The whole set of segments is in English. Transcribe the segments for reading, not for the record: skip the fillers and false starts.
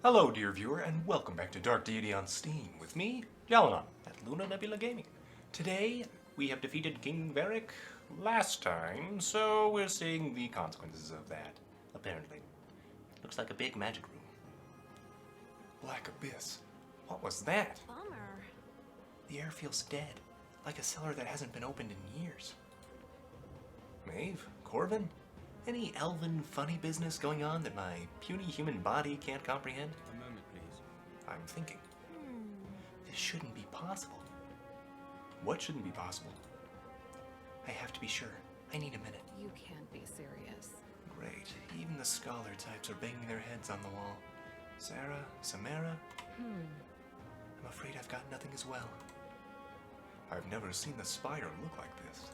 Hello, dear viewer, and welcome back to Dark Deity on Steam with me, Jalanon, at Lunar Nebula Gaming. Today, we have defeated King Varric last time, so we're seeing the consequences of that, apparently. Looks like a big magic room. Black Abyss. What was that? Bummer. The air feels dead, like a cellar that hasn't been opened in years. Maeve? Corvin? Any elven funny business going on that my puny human body can't comprehend? A moment, please. I'm thinking. This shouldn't be possible. What shouldn't be possible? I have to be sure. I need a minute. You can't be serious. Great. Even the scholar types are banging their heads on the wall. Sarah? Samara? I'm afraid I've got nothing as well. I've never seen the spire look like this.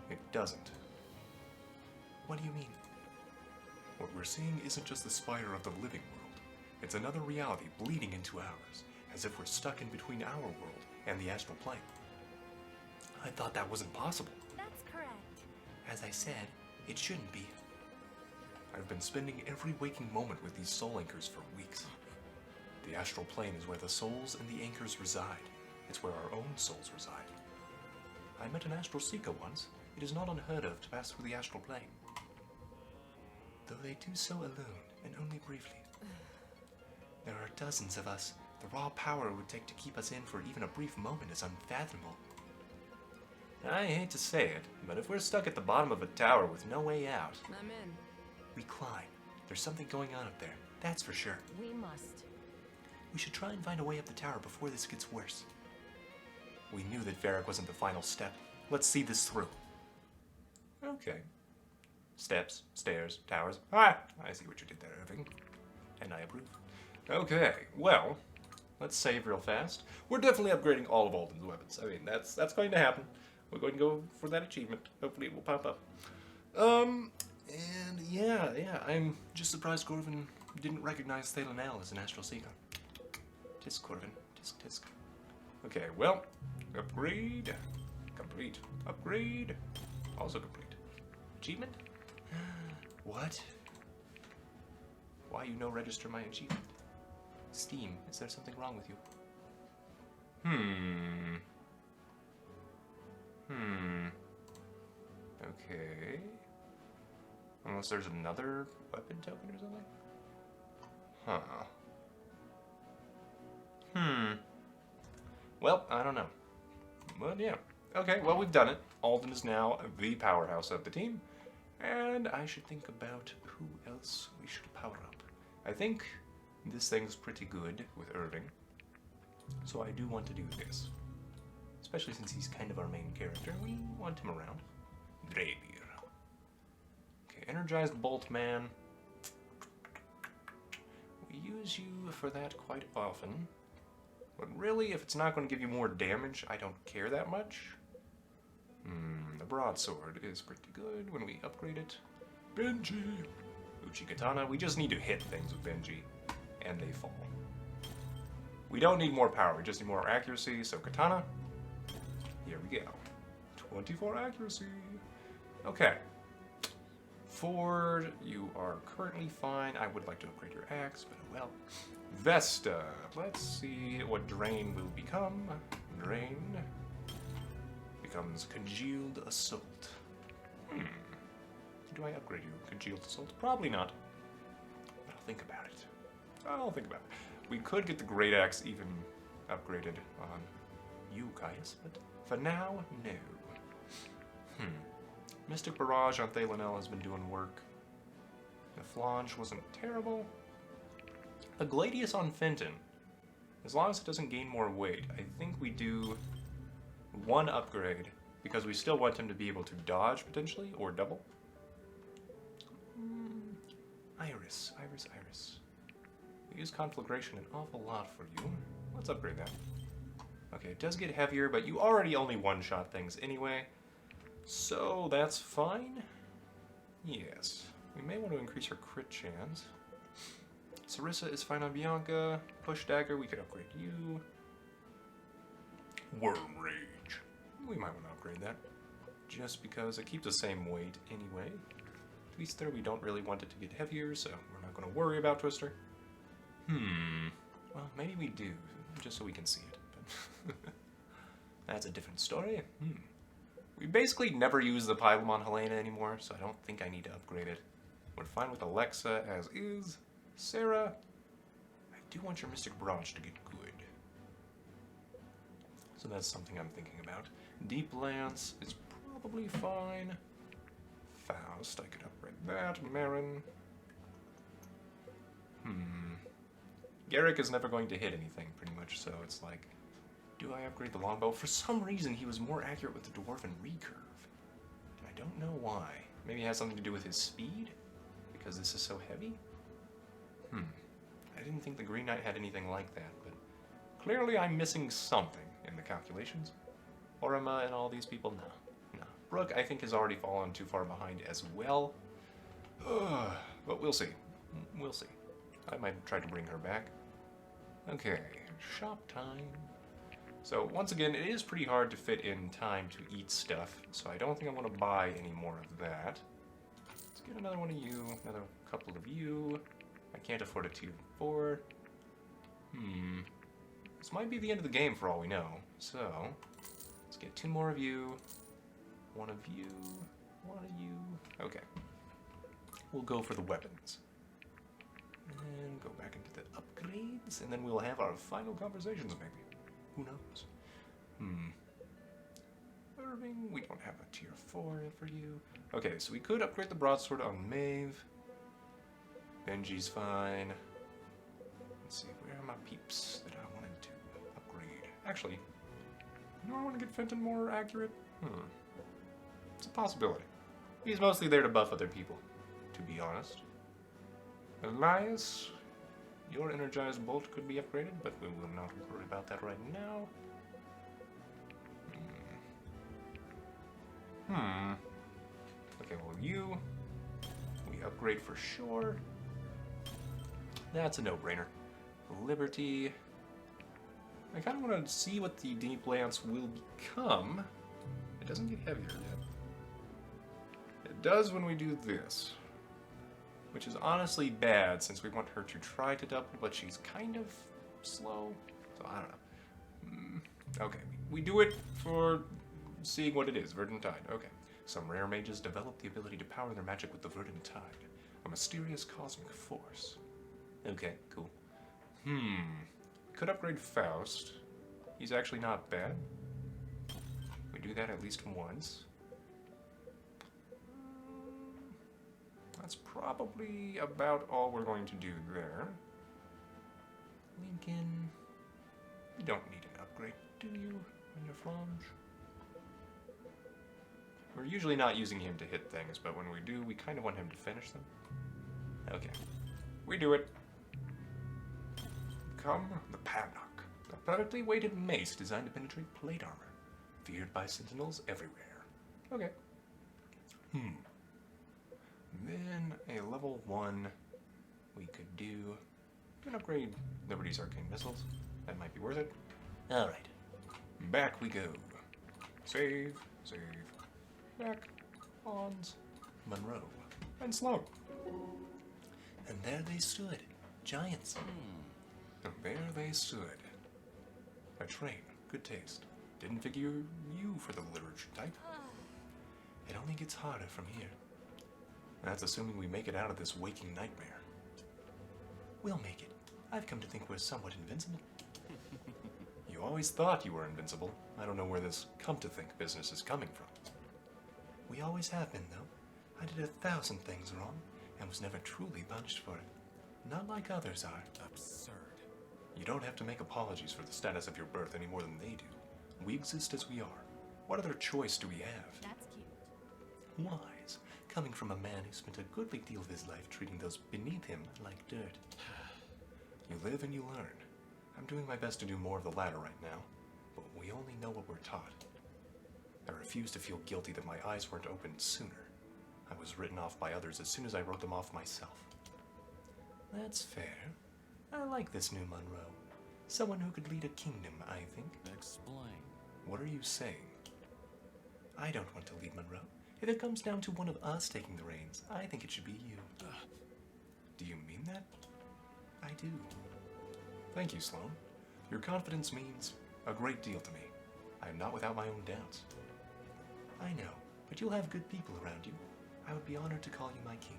It doesn't. What do you mean? What we're seeing isn't just the spire of the living world. It's another reality bleeding into ours, as if we're stuck in between our world and the astral plane. I thought that wasn't possible. That's correct. As I said, it shouldn't be. I've been spending every waking moment with these soul anchors for weeks. The astral plane is where the souls and the anchors reside. It's where our own souls reside. I met an astral seeker once. It is not unheard of to pass through the astral plane. Though they do so alone, and only briefly. There are dozens of us. The raw power it would take to keep us in for even a brief moment is unfathomable. I hate to say it, but if we're stuck at the bottom of a tower with no way out, I'm in. we climb. There's something going on up there, that's for sure. We must. We should try and find a way up the tower before this gets worse. We knew that Varric wasn't the final step. Let's see this through. Okay. Steps, stairs, towers. Ah, I see what you did there, Irving. And I approve. Okay, well, let's save real fast. We're definitely upgrading all of Alden's weapons. I mean, that's going to happen. We're going to go for that achievement. Hopefully it will pop up. And yeah, I'm just surprised Corvin didn't recognize Thalanel as an astral seeker. Tisk, Corvin. Tisk, tisk. Okay, well, upgrade. Complete. Upgrade. Also complete. Achievement? What? Why you no register my achievement? Steam, is there something wrong with you? Okay. Unless there's another weapon token or something? Huh. Well, I don't know. But yeah. Okay, well, we've done it. Alden is now the powerhouse of the team. And I should think about who else we should power up. I think this thing's pretty good with Irving. So I do want to do this. Especially since he's kind of our main character. We want him around. Draedir. Okay, Energized Bolt Man. We use you for that quite often. But really, if it's not going to give you more damage, I don't care that much. The broadsword is pretty good when we upgrade it. Benji! Uchi Katana. We just need to hit things with Benji, and they fall. We don't need more power, we just need more accuracy, so Katana. Here we go. 24 accuracy. Okay. Ford, you are currently fine. I would like to upgrade your axe, but oh well. Vesta. Let's see what Drain will become. Drain becomes Congealed Assault. Do I upgrade you? Congealed Assault? Probably not. But I'll think about it. I'll think about it. We could get the Great Axe even upgraded on you, Caius, but for now, no. Mystic Barrage on Thalanel has been doing work. The Flange wasn't terrible. The Gladius on Fenton. As long as it doesn't gain more weight, I think we do one upgrade, because we still want him to be able to dodge, potentially, or double. Iris. We use Conflagration an awful lot for you. Let's upgrade that. Okay, it does get heavier, but you already only one-shot things anyway, so that's fine. Yes. We may want to increase her crit chance. Sarissa is fine on Bianca. Push Dagger, we could upgrade you. Worm Rage. We might want to upgrade that. just because it keeps the same weight anyway. Twister, we don't really want it to get heavier, so we're not going to worry about Twister. Well, maybe we do, just so we can see it. But that's a different story. We basically never use the Pylum on Helena anymore, so I don't think I need to upgrade it. We're fine with Alexa as is. Sarah, I do want your Mystic Barrage to get good. So that's something I'm thinking about. Deep Lance is probably fine. Faust, I could upgrade that. Marin. Garrick is never going to hit anything, pretty much, so it's like, do I upgrade the longbow? For some reason, he was more accurate with the Dwarven Recurve. And I don't know why. Maybe it has something to do with his speed? Because this is so heavy? I didn't think the Green Knight had anything like that, but clearly I'm missing something in the calculations. Orima and all these people? No. Brooke, I think, has already fallen too far behind as well. But we'll see. We'll see. I might try to bring her back. Okay, shop time. So once again, it is pretty hard to fit in time to eat stuff, so I don't think I want to buy any more of that. Let's get another one of you, another couple of you. I can't afford a tier 4. This might be the end of the game for all we know, so let's get 2 more of you, 1 of you, 1 of you. Okay. We'll go for the weapons. And go back into the upgrades, and then we'll have our final conversations, maybe. Who knows? Irving, we don't have a tier 4 for you. Okay, so we could upgrade the broadsword on Maeve. Benji's fine. Let's see, where are my peeps that I wanted to upgrade? Actually, do I want to get Fenton more accurate? It's a possibility. He's mostly there to buff other people, to be honest. Elias, your energized bolt could be upgraded, but we will not worry about that right now. Okay, well, you, we upgrade for sure. That's a no-brainer. Liberty. I kind of want to see what the Deep Lance will become. It doesn't get heavier yet. It does when we do this. Which is honestly bad, since we want her to try to double, but she's kind of slow. So I don't know. Okay, we do it for seeing what it is. Verdant Tide. Okay. Some rare mages develop the ability to power their magic with the Verdant Tide, a mysterious cosmic force. Okay, cool. Could upgrade Faust. He's actually not bad. We do that at least once. That's probably about all we're going to do there. Lincoln, you don't need an upgrade, do you, on your flange? We're usually not using him to hit things, but when we do, we kind of want him to finish them. Okay, we do it. Come, the Padlock, a perfectly weighted mace designed to penetrate plate armor, feared by sentinels everywhere. Okay. Then a level 1 we could do. We can upgrade Liberty's arcane missiles. That might be worth it. Alright. Back we go. Save. Back. Ons. Monroe. And Sloan. And there they stood. Giants. And there they stood. A train. Good taste. Didn't figure you for the literature type. It only gets harder from here. That's assuming we make it out of this waking nightmare. We'll make it. I've come to think we're somewhat invincible. You always thought you were invincible. I don't know where this come to think business is coming from. We always have been, though. I did 1,000 things wrong, and was never truly punished for it. Not like others are. Absurd. You don't have to make apologies for the status of your birth any more than they do. We exist as we are. What other choice do we have? That's cute. Wise. Coming from a man who spent a goodly deal of his life treating those beneath him like dirt. You live and you learn. I'm doing my best to do more of the latter right now, but we only know what we're taught. I refuse to feel guilty that my eyes weren't opened sooner. I was written off by others as soon as I wrote them off myself. That's fair. I like this new Monroe. Someone who could lead a kingdom, I think. Explain. What are you saying? I don't want to leave Monroe. If it comes down to one of us taking the reins, I think it should be you. Do you mean that? I do. Thank you, Sloan. Your confidence means a great deal to me. I am not without my own doubts. I know, but you'll have good people around you. I would be honored to call you my king.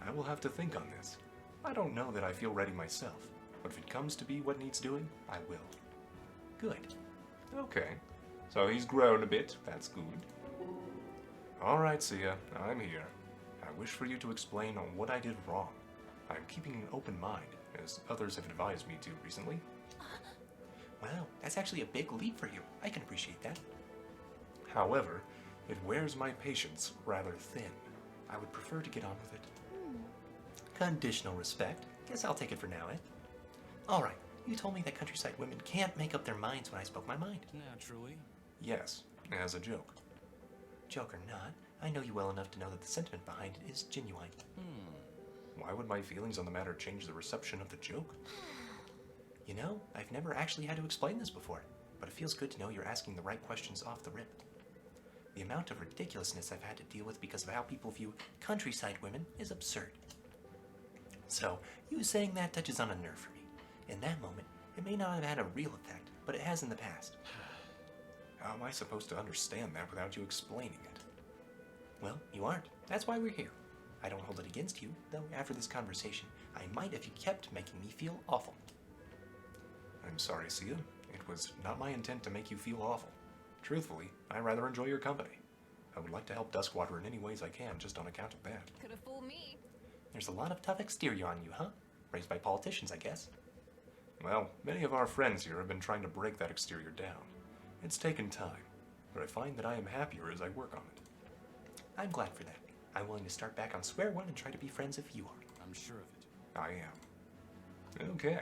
I will have to think on this. I don't know that I feel ready myself, but if it comes to be what needs doing, I will. Good. Okay. So he's grown a bit. That's good. All right, Sia. I'm here. I wish for you to explain on what I did wrong. I'm keeping an open mind, as others have advised me to recently. Wow, that's actually a big leap for you. I can appreciate that. However, it wears my patience rather thin. I would prefer to get on with it. Conditional respect. Guess I'll take it for now, eh? Alright, you told me that countryside women can't make up their minds when I spoke my mind. Naturally. Yes, as a joke. Joke or not, I know you well enough to know that the sentiment behind it is genuine. Why would my feelings on the matter change the reception of the joke? You know, I've never actually had to explain this before, but it feels good to know you're asking the right questions off the rip. The amount of ridiculousness I've had to deal with because of how people view countryside women is absurd. So, you saying that touches on a nerve for me. In that moment, it may not have had a real effect, but it has in the past. How am I supposed to understand that without you explaining it? Well, you aren't. That's why we're here. I don't hold it against you, though after this conversation, I might if you kept making me feel awful. I'm sorry, Sia. It was not my intent to make you feel awful. Truthfully, I rather enjoy your company. I would like to help Duskwater in any ways I can, just on account of that. Could have fooled me. There's a lot of tough exterior on you, huh? Raised by politicians, I guess. Well, many of our friends here have been trying to break that exterior down. It's taken time, but I find that I am happier as I work on it. I'm glad for that. I'm willing to start back on square one and try to be friends if you are. I'm sure of it. I am. Okay.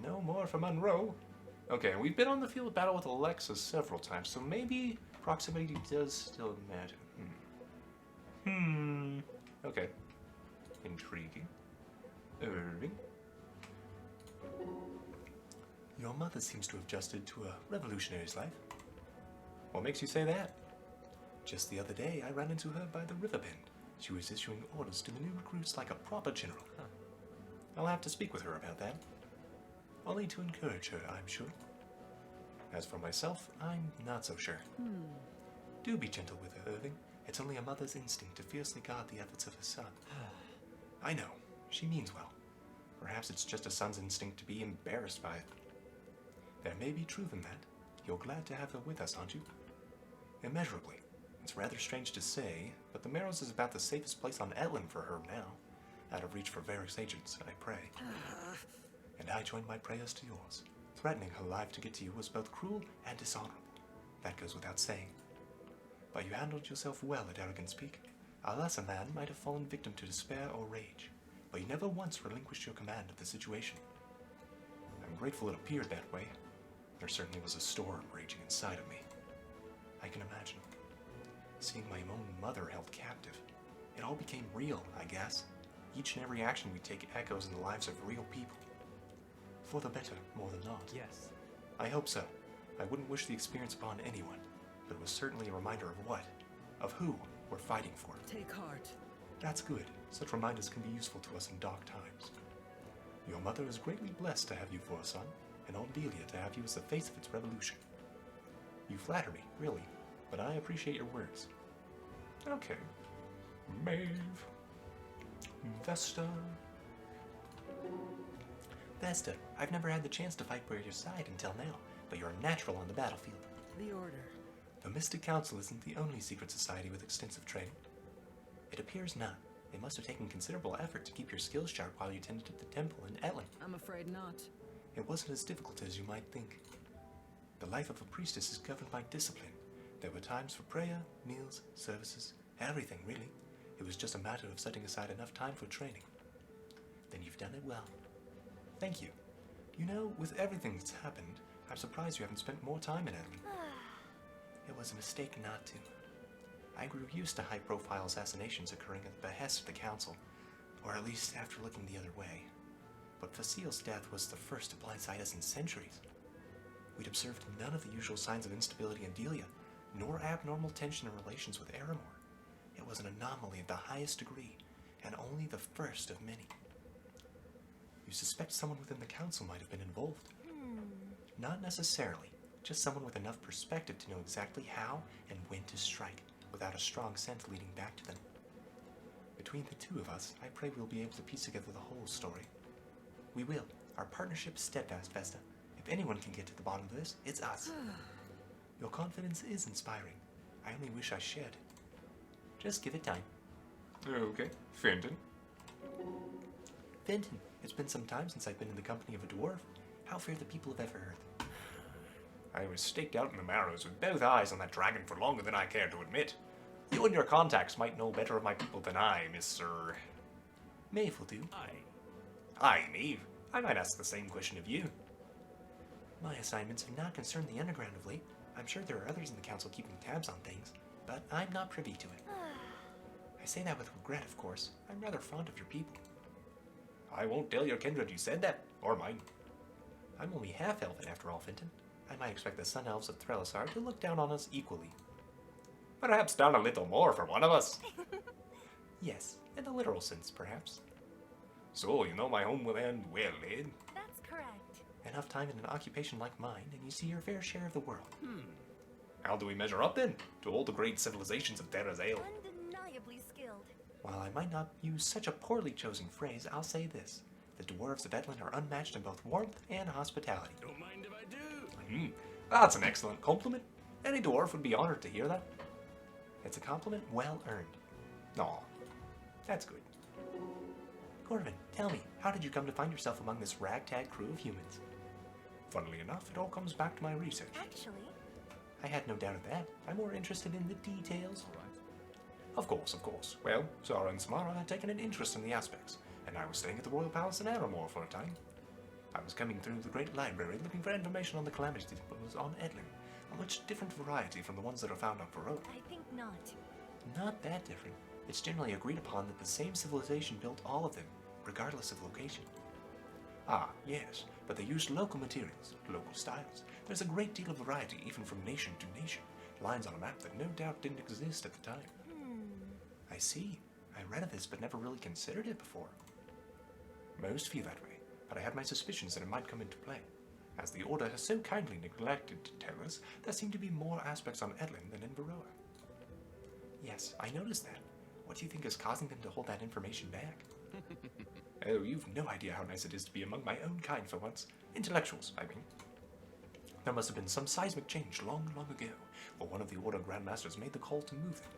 No more for Monroe. Okay, we've been on the field of battle with Alexa several times, so maybe proximity does still matter. Okay. Intriguing. Irving. Your mother seems to have adjusted to a revolutionary's life. What makes you say that? Just the other day, I ran into her by the river bend. She was issuing orders to the new recruits like a proper general. I'll have to speak with her about that. Only to encourage her, I'm sure. As for myself, I'm not so sure. Do be gentle with her, Irving. It's only a mother's instinct to fiercely guard the efforts of her son. I know, she means well. Perhaps it's just a son's instinct to be embarrassed by it. There may be truth in that. You're glad to have her with us, aren't you? Immeasurably. It's rather strange to say, but the Marrows is about the safest place on Etlin for her now. Out of reach for Varric's agents, I pray. And I join my prayers to yours. Threatening her life to get to you was both cruel and dishonorable. That goes without saying. But you handled yourself well at Arrogance Peak. A lesser man might have fallen victim to despair or rage, but you never once relinquished your command of the situation. I'm grateful it appeared that way. There certainly was a storm raging inside of me. I can imagine. Seeing my own mother held captive. It all became real, I guess. Each and every action we take echoes in the lives of real people. For the better, more than not. Yes. I hope so. I wouldn't wish the experience upon anyone, but it was certainly a reminder of what? Of who we're fighting for. Take heart. That's good. Such reminders can be useful to us in dark times. Your mother is greatly blessed to have you for a son, and old Delia to have you as the face of its revolution. You flatter me, really, but I appreciate your words. Okay. Maeve. Vesta. Vesta, I've never had the chance to fight by your side until now, but you're a natural on the battlefield. The Order. The Mystic Council isn't the only secret society with extensive training. It appears not. It must have taken considerable effort to keep your skills sharp while you tended to the temple in Etlin. I'm afraid not. It wasn't as difficult as you might think. The life of a priestess is governed by discipline. There were times for prayer, meals, services, everything really. It was just a matter of setting aside enough time for training. Then you've done it well. Thank you. You know, with everything that's happened, I'm surprised you haven't spent more time in Etlin. It was a mistake not to. I grew used to high-profile assassinations occurring at the behest of the Council, or at least after looking the other way. But Facile's death was the first to blindside us in centuries. We'd observed none of the usual signs of instability in Delia, nor abnormal tension in relations with Aramor. It was an anomaly of the highest degree, and only the first of many. You suspect someone within the council might have been involved. Not necessarily, just someone with enough perspective to know exactly how and when to strike, without a strong sense leading back to them. Between the two of us, I pray we'll be able to piece together the whole story. We will. Our partnership is steadfast, Vesta. If anyone can get to the bottom of this, it's us. Your confidence is inspiring. I only wish I shared it. Just give it time. Okay, Fenton. Fenton, it's been some time since I've been in the company of a dwarf. How fare the people of Everearth? I was staked out in the Marrows with both eyes on that dragon for longer than I care to admit. You and your contacts might know better of my people than I, Mr. Maeve will do. Aye, Maeve. I might ask the same question of you. My assignments have not concerned the underground of late. I'm sure there are others in the council keeping tabs on things, but I'm not privy to it. I say that with regret, of course. I'm rather fond of your people. I won't tell your kindred you said that, or mine. I'm only half-elven after all, Fenton. I might expect the Sun Elves of Threlisar to look down on us equally. Perhaps down a little more for one of us. Yes, in a literal sense, perhaps. So, you know my home will end well, eh? That's correct. Enough time in an occupation like mine, and you see your fair share of the world. How do we measure up, then, to all the great civilizations of Terra's Ale? Undeniably skilled. While I might not use such a poorly chosen phrase, I'll say this. The dwarves of Edlin are unmatched in both warmth and hospitality. Don't mind if I do. That's an excellent compliment. Any dwarf would be honored to hear that. It's a compliment well earned. Aw, that's good. Corvin, tell me, how did you come to find yourself among this ragtag crew of humans? Funnily enough, it all comes back to my research. Actually, I had no doubt of that. I'm more interested in the details. Of course. Well, Zara and Samara had taken an interest in the aspects, and I was staying at the Royal Palace in Aramor for a time. I was coming through the Great Library looking for information on the calamity that was on Edlin, a much different variety from the ones that are found on Pyro. I think not. Not that different. It's generally agreed upon that the same civilization built all of them, regardless of location. Ah, yes, but they used local materials, local styles. There's a great deal of variety even from nation to nation, lines on a map that no doubt didn't exist at the time. I see. I read of this but never really considered it before. Most feel that way, but I had my suspicions that it might come into play. As the Order has so kindly neglected to tell us, there seem to be more aspects on Edlin than in Baroa. Yes, I noticed that. What do you think is causing them to hold that information back? Oh, you've no idea how nice it is to be among my own kind for once. Intellectuals, I mean. There must have been some seismic change long ago, for one of the Order Grandmasters made the call to move them.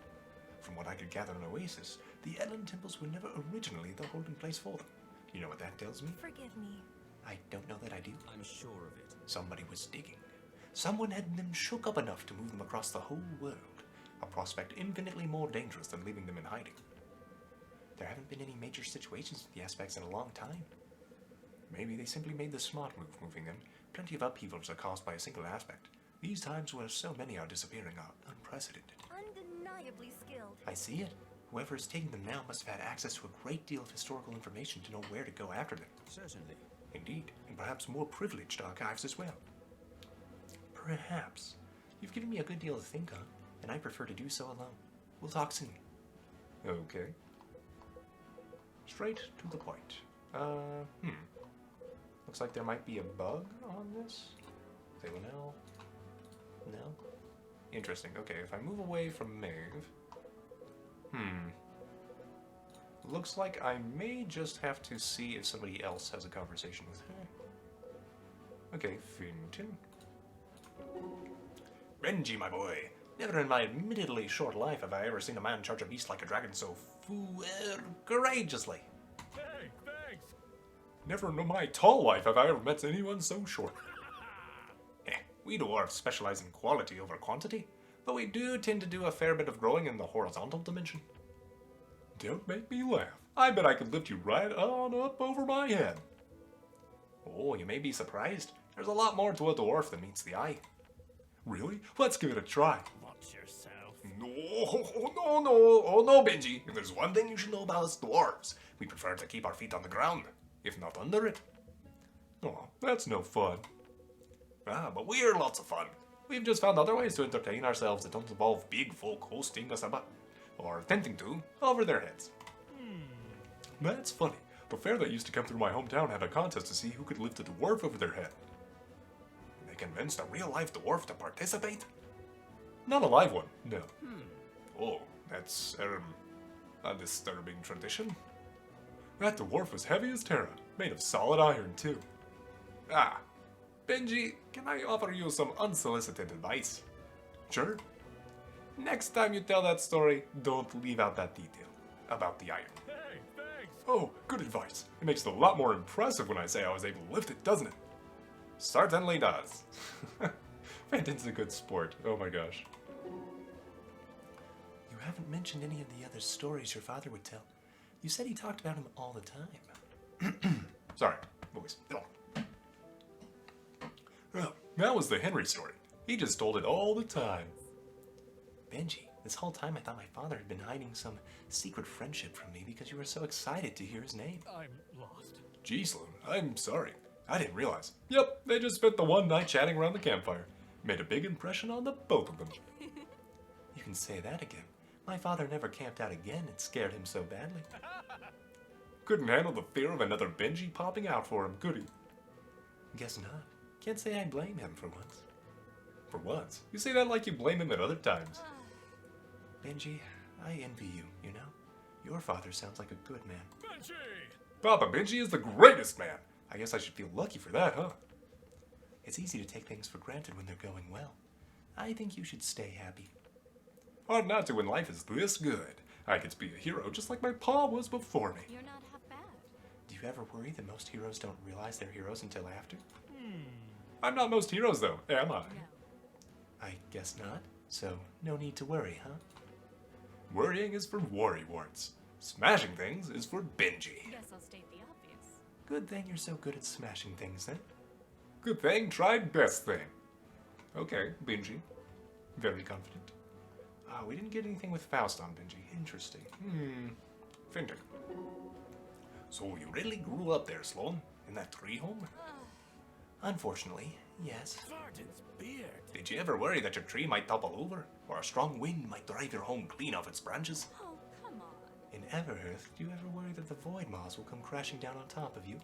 From what I could gather in Oasis, the Edlin temples were never originally the holding place for them. You know what that tells me? Forgive me. I don't know that I do. I'm sure of it. Somebody was digging. Someone had them shook up enough to move them across the whole world, a prospect infinitely more dangerous than leaving them in hiding. There haven't been any major situations with the aspects in a long time. Maybe they simply made the smart move moving them. Plenty of upheavals are caused by a single aspect. These times where so many are disappearing are unprecedented. Undeniably skilled. I see it. Whoever is taking them now must have had access to a great deal of historical information to know where to go after them. Certainly. Indeed, and perhaps more privileged archives as well. Perhaps. You've given me a good deal to think on, and I prefer to do so alone. We'll talk soon. Okay. Straight to the point. Looks like there might be a bug on this. Thalanel. No. Interesting. Okay, if I move away from Maeve. Looks like I may just have to see if somebody else has a conversation with her. Okay, Finton. Renji, my boy. Never in my admittedly short life have I ever seen a man charge a beast like a dragon so courageously. Thanks. Never in my tall life have I ever met anyone so short. We dwarves specialize in quality over quantity, but we do tend to do a fair bit of growing in the horizontal dimension. Don't make me laugh. I bet I could lift you right on up over my head. Oh, you may be surprised. There's a lot more to a dwarf than meets the eye. Really? Let's give it a try. Watch yourself. No. Oh no, Benji. If there's one thing you should know about us dwarves, we prefer to keep our feet on the ground, if not under it. Oh, that's no fun. Ah, but we're lots of fun. we've just found other ways to entertain ourselves that don't involve big folk hosting us about, or attempting to, over their heads. That's funny. The fair that used to come through my hometown had a contest to see who could lift a dwarf over their head. They convinced a real-life dwarf to participate? Not a live one, no. Oh, that's, a disturbing tradition. That dwarf was heavy as Terra, made of solid iron, too. Ah, Benji, can I offer you some unsolicited advice? Sure. Next time you tell that story, don't leave out that detail about the iron. Hey, thanks. Oh, good advice. It makes it a lot more impressive when I say I was able to lift it, doesn't it? Certainly does. Fenton's a good sport. Oh my gosh. You haven't mentioned any of the other stories your father would tell. You said he talked about him all the time. Sorry, boys. Oh, that was the Henry story. He just told it all the time. Benji, this whole time I thought my father had been hiding some secret friendship from me because you were so excited to hear his name. I'm lost. Gee, Sloan, I'm sorry. I didn't realize. Yep, they just spent the one night chatting around the campfire. Made a big impression on the both of them. You can say that again. My father never camped out again. It scared him so badly. Couldn't handle the fear of another Benji popping out for him, could he? Guess not. Can't say I blame him for once. For once. You say that like you blame him at other times. Benji, I envy you, you know? Your father sounds like a good man. Benji! Papa Benji is the greatest man. I guess I should feel lucky for that, huh? It's easy to take things for granted when they're going well. I think you should stay happy. Hard not to when life is this good. I get to be a hero just like my pa was before me. You're not half bad. Do you ever worry that most heroes don't realize they're heroes until after? I'm not most heroes though, am I? No. I guess not. So, no need to worry, huh? Worrying is for worrywarts. Smashing things is for Benji. Guess I'll state the obvious. Good thing you're so good at smashing things, then. Good thing, tried best thing. Okay, Benji. Very confident. Ah, we didn't get anything with Faust on Benji. Interesting. Finting. So you really grew up there, Sloan? In that tree home? Unfortunately, yes. Sergeant's beard. Did you ever worry that your tree might topple over? Or a strong wind might drive your home clean off its branches? Oh, come on. In Everhearth, do you ever worry that the Void Moths will come crashing down on top of you?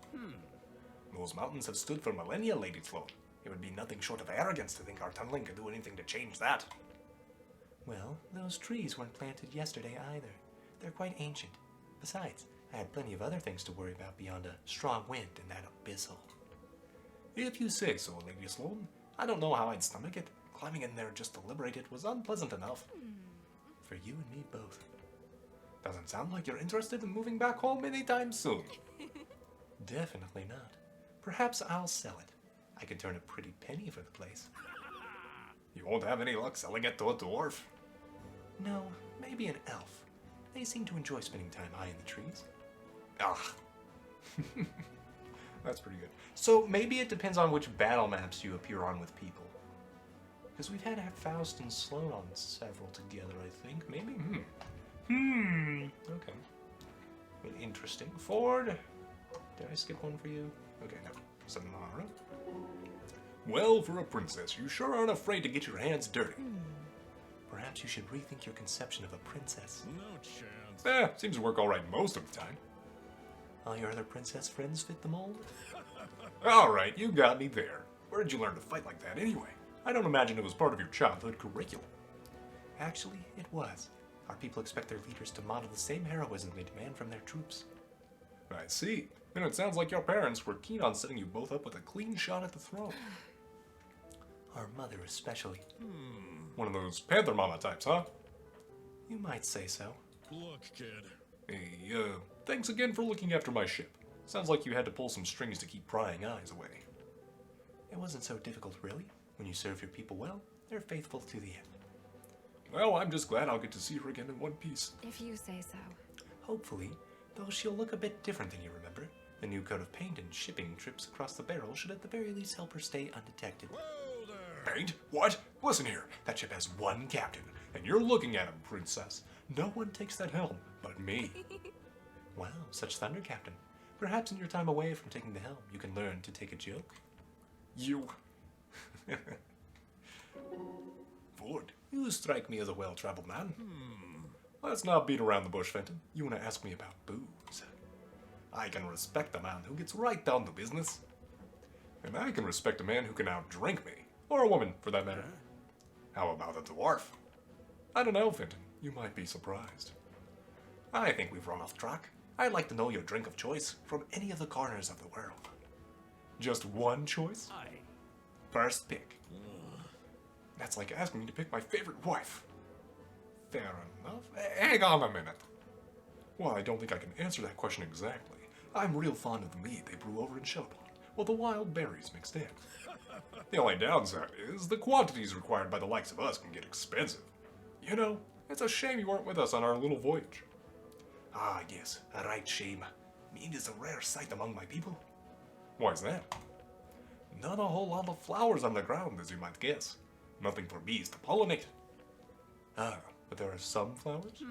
Those mountains have stood for millennia, Lady Sloan. It would be nothing short of arrogance to think our tunneling could do anything to change that. Well, those trees weren't planted yesterday either. They're quite ancient. Besides, I had plenty of other things to worry about beyond a strong wind and that abyssal. If you say so, Lady Sloan. I don't know how I'd stomach it. Climbing in there just to liberate it was unpleasant enough. For you and me both. Doesn't sound like you're interested in moving back home anytime soon. Definitely not. Perhaps I'll sell it. I could turn a pretty penny for the place. You won't have any luck selling it to a dwarf. No, maybe an elf. They seem to enjoy spending time high in the trees. Ah. That's pretty good. So maybe it depends on which battle maps you appear on with people. Because we've had Faust and Sloan on several together, I think. Maybe? Okay. Well, interesting. Ford. Did I skip one for you? Okay, no. Samara. Well, for a princess, you sure aren't afraid to get your hands dirty. Perhaps you should rethink your conception of a princess. No chance. Seems to work alright most of the time. All your other princess friends fit the mold? Alright, you got me there. Where did you learn to fight like that anyway? I don't imagine it was part of your childhood curriculum. Actually, it was. Our people expect their leaders to model the same heroism they demand from their troops. I see. Then it sounds like your parents were keen on setting you both up with a clean shot at the throne. Our mother especially. One of those Panther Mama types, huh? You might say so. Look, kid. Hey, thanks again for looking after my ship. Sounds like you had to pull some strings to keep prying eyes away. It wasn't so difficult, really. When you serve your people well, they're faithful to the end. Well, I'm just glad I'll get to see her again in one piece. If you say so. Hopefully, though she'll look a bit different than you remember. The new coat of paint and shipping trips across the barrel should at the very least help her stay undetected. Whoa there. Paint? What? Listen here, that ship has one captain, and you're looking at him, princess. No one takes that helm but me. Wow, such thunder, Captain. Perhaps in your time away from taking the helm, you can learn to take a joke. You. Ford, you strike me as a well-traveled man. Let's not beat around the bush, Fenton. You want to ask me about booze. I can respect a man who gets right down to business. And I can respect a man who can outdrink me. Or a woman, for that matter. How about a dwarf? I don't know, Fenton. You might be surprised. I think we've run off track. I'd like to know your drink of choice from any of the corners of the world. Just one choice? Aye. First pick. That's like asking me to pick my favorite wife. Fair enough. Hang on a minute. Well, I don't think I can answer that question exactly. I'm real fond of the mead they brew over in Shelpon, with the wild berries mixed in. The only downside is the quantities required by the likes of us can get expensive. You know, it's a shame you weren't with us on our little voyage. Ah, yes, a right shame. Mead is a rare sight among my people. Why's that? Not a whole lot of flowers on the ground, as you might guess. Nothing for bees to pollinate. Ah, but there are some flowers?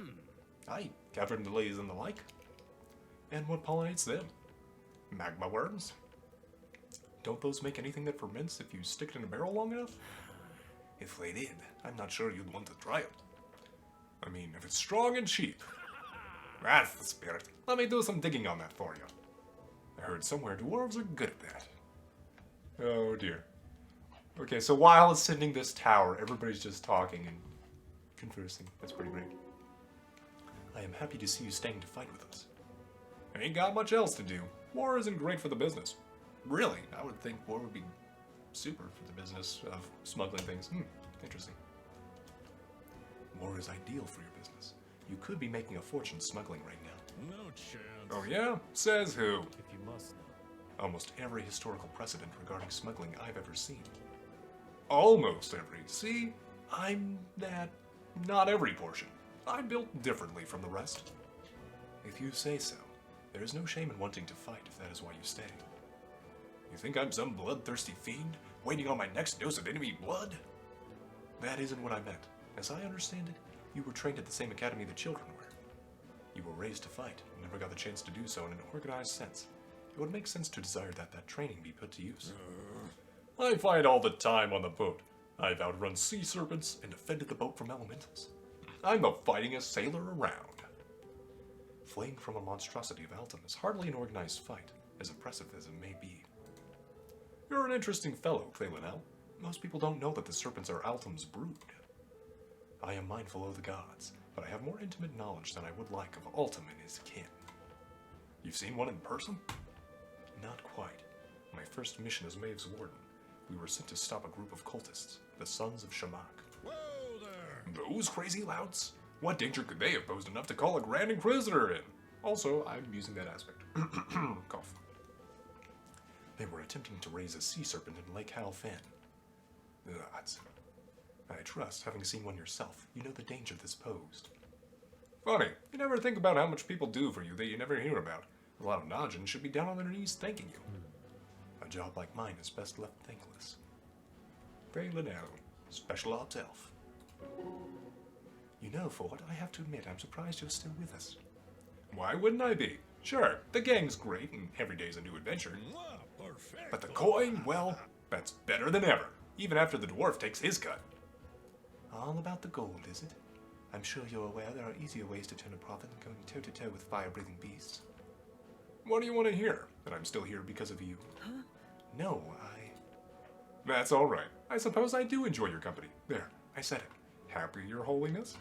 Aye, cavern lilies and the like. And what pollinates them? Magma worms? Don't those make anything that ferments if you stick it in a barrel long enough? If they did, I'm not sure you'd want to try it. I mean, if it's strong and cheap. That's the spirit. Let me do some digging on that for you. I heard somewhere dwarves are good at that. Oh dear. Okay, so while ascending this tower, everybody's just talking and conversing. That's pretty great. I am happy to see you staying to fight with us. I ain't got much else to do. War isn't great for the business. Really, I would think war would be super for the business of smuggling things. Interesting. War is ideal for your business. You could be making a fortune smuggling right now. No chance. Oh yeah? Says who? If you must know. Almost every historical precedent regarding smuggling I've ever seen. Almost every. See? I'm that. Not every portion. I'm built differently from the rest. If you say so, there is no shame in wanting to fight if that is why you stay. You think I'm some bloodthirsty fiend, waiting on my next dose of enemy blood? That isn't what I meant. As I understand it, you were trained at the same academy the children were. You were raised to fight, and never got the chance to do so in an organized sense. It would make sense to desire that training be put to use. I fight all the time on the boat. I've outrun sea serpents and defended the boat from elementals. I'm the fightingest sailor around. Fleeing from a monstrosity of Altum is hardly an organized fight, as oppressive as it may be. You're an interesting fellow, Claylinel. Most people don't know that the serpents are Altum's brood. I am mindful of the gods, but I have more intimate knowledge than I would like of Altum and his kin. You've seen one in person? Not quite. My first mission as Maeve's warden, we were sent to stop a group of cultists, the Sons of Shamak. Whoa there! Those crazy louts? What danger could they have posed enough to call a Grand Inquisitor in? Also, I'm using that aspect. Cough. They were attempting to raise a sea serpent in Lake Halfen. Gods. I trust, having seen one yourself, you know the danger this posed. Funny, you never think about how much people do for you that you never hear about. A lot of Najin should be down on their knees thanking you. A job like mine is best left thankless. Claylinel, Special Ops Elf. You know, Ford, I have to admit I'm surprised you're still with us. Why wouldn't I be? Sure, the gang's great and every day's a new adventure. Perfect. But the coin, well, that's better than ever, even after the dwarf takes his cut. All about the gold, is it? I'm sure you're aware there are easier ways to turn a profit than going toe-to-toe with fire-breathing beasts. What do you want to hear? That I'm still here because of you? Huh? No, That's all right. I suppose I do enjoy your company. There, I said it. Happy, Your Holiness?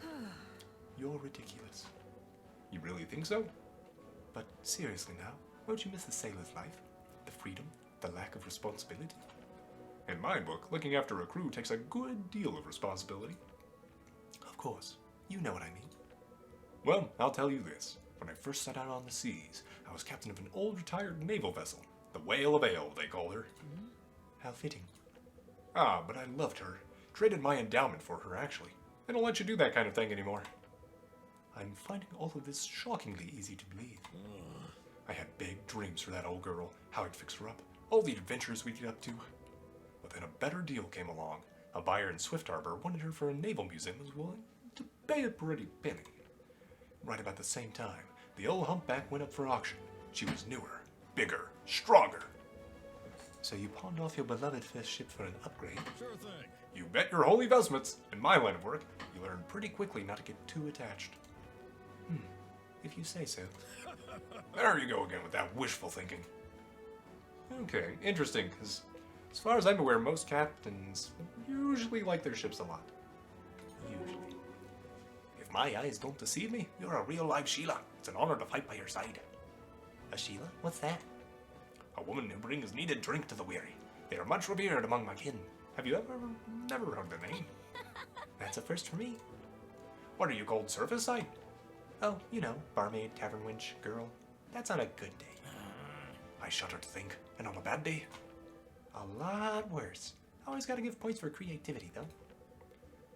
You're ridiculous. You really think so? But seriously now, won't you miss the sailor's life? The freedom? The lack of responsibility? In my book, looking after a crew takes a good deal of responsibility. Of course, you know what I mean. Well, I'll tell you this. When I first set out on the seas, I was captain of an old retired naval vessel. The Whale of Ale, they call her. How fitting. Ah, but I loved her. Traded my endowment for her, actually. They don't let you do that kind of thing anymore. I'm finding all of this shockingly easy to believe. I had big dreams for that old girl, how I'd fix her up, all the adventures we'd get up to. But then a better deal came along. A buyer in Swift Harbor wanted her for a naval museum and was willing to pay a pretty penny. Right about the same time, the old humpback went up for auction. She was newer, bigger, stronger. So you pawned off your beloved first ship for an upgrade? Sure thing. You bet your holy vestments. In my line of work, you learn pretty quickly not to get too attached. If you say so. There you go again with that wishful thinking. Okay, interesting, because as far as I'm aware, most captains usually like their ships a lot. Usually. If my eyes don't deceive me, you're a real live Sheila. It's an honor to fight by your side. A Sheila? What's that? A woman who brings needed drink to the weary. They are much revered among my kin. Have you never heard the name? That's a first for me. What are you called, surface side? Oh, you know, barmaid, tavern wench, girl. That's on a good day. I shudder to think. And on a bad day? A lot worse. Always gotta give points for creativity, though.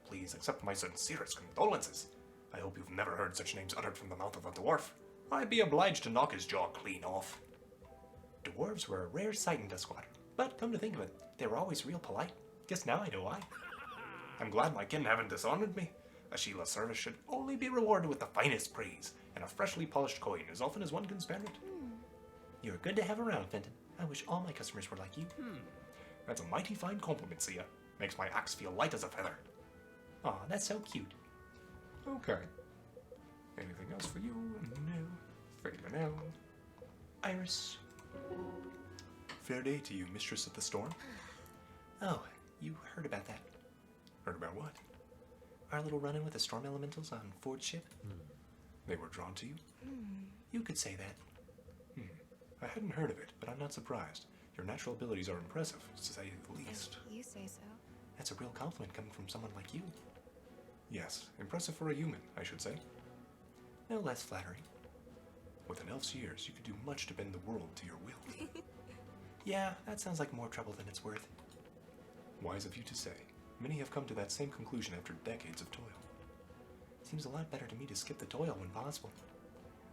Please accept my sincerest condolences. I hope you've never heard such names uttered from the mouth of a dwarf. I'd be obliged to knock his jaw clean off. Dwarves were a rare sight in Duskwater. But come to think of it, they were always real polite. Guess now I know why. I'm glad my kin haven't dishonored me. A Sheila service should only be rewarded with the finest praise, and a freshly polished coin as often as one can spare it. You're good to have around, Fenton. I wish all my customers were like you. That's a mighty fine compliment, Sia. Makes my axe feel light as a feather. Aw, that's so cute. Okay. Anything else for you? No. Fair now. Iris. Fair day to you, mistress of the storm. Oh, you heard about that. Heard about what? Our little run-in with the storm elementals on Ford's ship? They were drawn to you? You could say that. I hadn't heard of it, but I'm not surprised. Your natural abilities are impressive, to say the least. You say so. That's a real compliment coming from someone like you. Yes, impressive for a human, I should say. No less flattering. With an elf's years, you could do much to bend the world to your will. Yeah, that sounds like more trouble than it's worth. Wise of you to say. Many have come to that same conclusion after decades of toil. Seems a lot better to me to skip the toil when possible.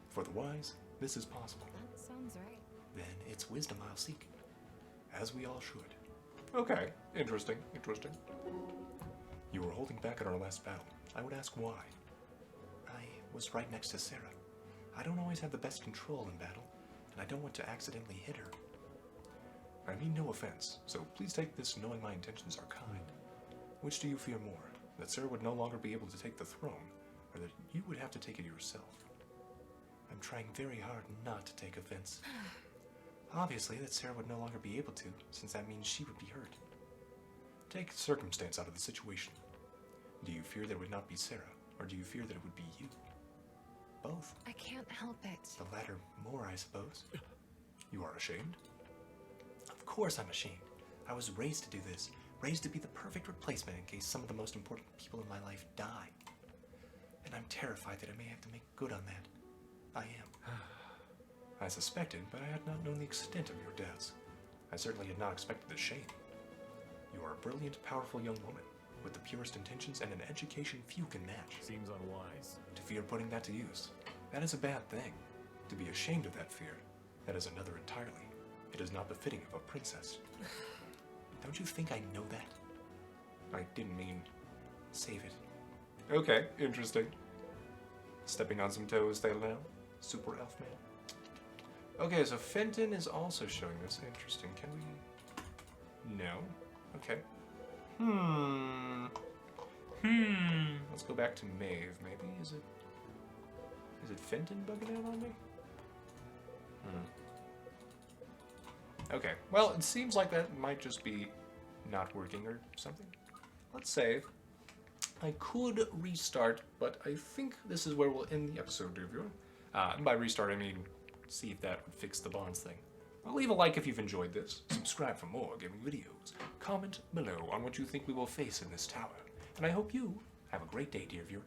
For the wise, this is possible. That sounds right. Then it's wisdom I'll seek. As we all should. Okay, interesting. You were holding back at our last battle. I would ask why. I was right next to Sarah. I don't always have the best control in battle, and I don't want to accidentally hit her. I mean no offense, so please take this knowing my intentions are kind. Which do you fear more? That Sarah would no longer be able to take the throne, or that you would have to take it yourself? I'm trying very hard not to take offense. Obviously, that Sarah would no longer be able to, since that means she would be hurt. Take circumstance out of the situation. Do you fear that it would not be Sarah, or do you fear that it would be you? Both. I can't help it. The latter more, I suppose. You are ashamed? Of course I'm ashamed. I was raised to do this. Raised to be the perfect replacement in case some of the most important people in my life die. And I'm terrified that I may have to make good on that. I am. I suspected, but I had not known the extent of your deaths. I certainly had not expected the shame. You are a brilliant, powerful young woman, with the purest intentions and an education few can match. Seems unwise. To fear putting that to use, that is a bad thing. To be ashamed of that fear, that is another entirely. It is not befitting of a princess. Don't you think I know that? I didn't mean... Save it. Okay, interesting. Stepping on some toes there now. Super elf man. Okay, so Fenton is also showing this. Interesting. Can we... No. Okay. Let's go back to Maeve, maybe. Is it Fenton bugging out on me? Okay, well, it seems like that might just be not working or something. Let's save. I could restart, but I think this is where we'll end the episode, reviewer. And by restart, I mean see if that would fix the bonds thing. Well, leave a like if you've enjoyed this. Subscribe for more gaming videos. Comment below on what you think we will face in this tower. And I hope you have a great day, dear viewer.